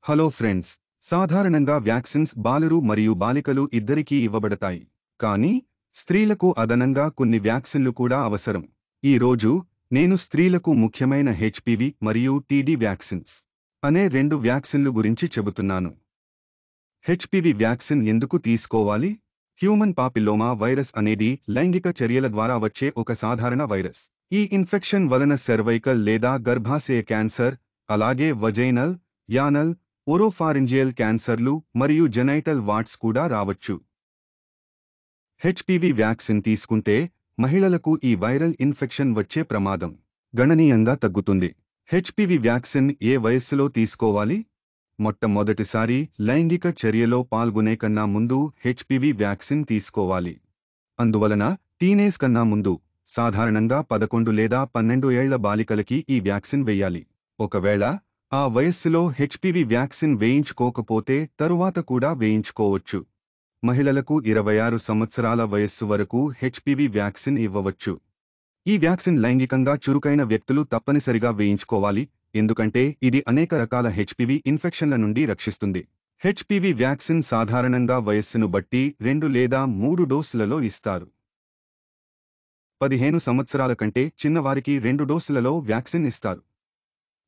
Hello friends, సాధారణంగా vaccines బాలరు మరియు బాలికలు ఇద్దరికీ ఇవ్వబడతాయి. కానీ స్త్రీలకు అదనంగా కొన్ని వ్యాక్సిన్లు కూడా అవసరం. ఈ రోజు నేను స్త్రీలకు ముఖ్యమైన హెచ్పివి మరియు టీడీ వ్యాక్సిన్స్ అనే రెండు వ్యాక్సిన్లు గురించి చెబుతున్నాను. హెచ్పివి వ్యాక్సిన్ ఎందుకు తీసుకోవాలి? హ్యూమన్ పాపిల్లోమా వైరస్ అనేది లైంగిక చర్యల ద్వారా వచ్చే ఒక సాధారణ వైరస్. ఈ ఇన్ఫెక్షన్ వలన సెర్వైకల్ లేదా గర్భాశయ క్యాన్సర్, అలాగే వజైనల్, యానల్, ఓరోఫారింజియల్ క్యాన్సర్లు మరియు జెనైటల్ వార్ట్స్ కూడా రావచ్చు. హెచ్పివి వ్యాక్సిన్ తీసుకుంటే మహిళలకు ఈ వైరల్ ఇన్ఫెక్షన్ వచ్చే ప్రమాదం గణనీయంగా తగ్గుతుంది. హెచ్పివి వ్యాక్సిన్ ఏ వయస్సులో తీసుకోవాలి? మొట్టమొదటిసారి లైంగిక చర్యలో పాల్గొనే కన్నా ముందు హెచ్పివి వ్యాక్సిన్ తీసుకోవాలి. అందువలన టీనేజ్ కన్నా ముందు, సాధారణంగా 11 లేదా 12 ఏళ్ల బాలికలకి ఈ వ్యాక్సిన్ వెయ్యాలి. ఒకవేళ ఆ వయస్సులో హెచ్పివి వ్యాక్సిన్ వేయించుకోకపోతే తరువాత కూడా వేయించుకోవచ్చు. మహిళలకు 26 సంవత్సరాల వయస్సు వరకు హెచ్పివి వ్యాక్సిన్ ఇవ్వవచ్చు. ఈ వ్యాక్సిన్ లైంగికంగా చురుకైన వ్యక్తులు తప్పనిసరిగా వేయించుకోవాలి, ఎందుకంటే ఇది అనేక రకాల హెచ్పివి ఇన్ఫెక్షన్ల నుండి రక్షిస్తుంది. హెచ్పివి వ్యాక్సిన్ సాధారణంగా వయస్సును బట్టి 2 లేదా 3 డోసులలో ఇస్తారు. 15 సంవత్సరాల కంటే చిన్నవారికి 2 డోసులలో వ్యాక్సిన్ ఇస్తారు.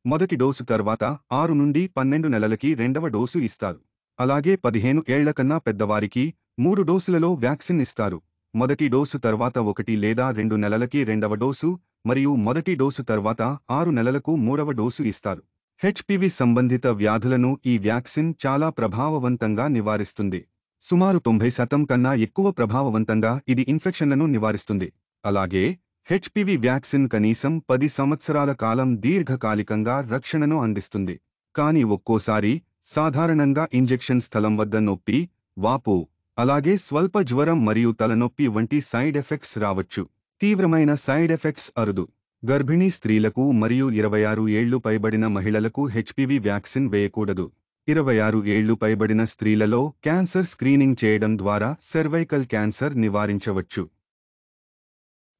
మొదటి డోసు తర్వాత 6 నుండి 12 నెలలకి రెండవ డోసు ఇస్తారు. అలాగే 15 ఏళ్ల కన్నా పెద్దవారికి 3 డోసులలో వ్యాక్సిన్ ఇస్తారు. మొదటి డోసు తర్వాత 1 లేదా 2 నెలలకి రెండవ డోసు మరియు మొదటి డోసు తర్వాత 6 నెలలకు మూడవ డోసు ఇస్తారు. హెచ్పివి సంబంధిత వ్యాధులను ఈ వ్యాక్సిన్ చాలా ప్రభావవంతంగా నివారిస్తుంది. సుమారు 90% కన్నా ఎక్కువ ప్రభావవంతంగా ఇది ఇన్ఫెక్షన్లను నివారిస్తుంది. అలాగే హెచ్పివి వ్యాక్సిన్ కనీసం 10 సంవత్సరాల కాలం దీర్ఘకాలికంగా రక్షణను అందిస్తుంది. కానీ ఒక్కోసారి సాధారణంగా ఇంజెక్షన్ స్థలం వద్ద నొప్పి, వాపు, అలాగే స్వల్ప జ్వరం మరియు తలనొప్పి వంటి సైడ్ ఎఫెక్ట్స్ రావచ్చు. తీవ్రమైన సైడ్ ఎఫెక్ట్స్ అరుదు. గర్భిణీ స్త్రీలకు మరియు 26 ఏళ్లు పైబడిన మహిళలకు హెచ్పివి వ్యాక్సిన్ వేయకూడదు. 26 ఏళ్లు పైబడిన స్త్రీలలో క్యాన్సర్ స్క్రీనింగ్ చేయడం ద్వారా సెర్వైకల్ క్యాన్సర్ నివారించవచ్చు.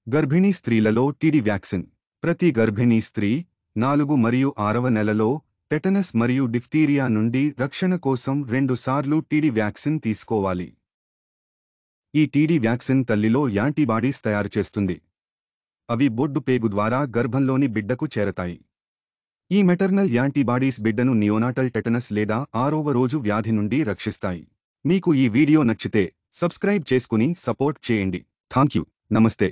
గర్భిణీ స్త్రీలలో టీడీ వ్యాక్సిన్. ప్రతి గర్భిణీ స్త్రీ 4 మరియు 6వ నెలలో టెటనస్ మరియు డిఫ్తీరియా నుండి రక్షణ కోసం 2 సార్లు టీడీ వ్యాక్సిన్ తీసుకోవాలి. ఈ టీడీ వ్యాక్సిన్ తల్లిలో యాంటీబాడీస్ తయారు చేస్తుంది. అవి బొడ్డు పేగు ద్వారా గర్భంలోని బిడ్డకు చేరతాయి. ఈ మెటర్నల్ యాంటీబాడీస్ బిడ్డను నియోనాటల్ టెటనస్ లేదా 6వ రోజు వ్యాధి నుండి రక్షిస్తాయి. మీకు ఈ వీడియో నచ్చితే సబ్స్క్రైబ్ చేసుకుని సపోర్ట్ చేయండి. థాంక్యూ. నమస్తే.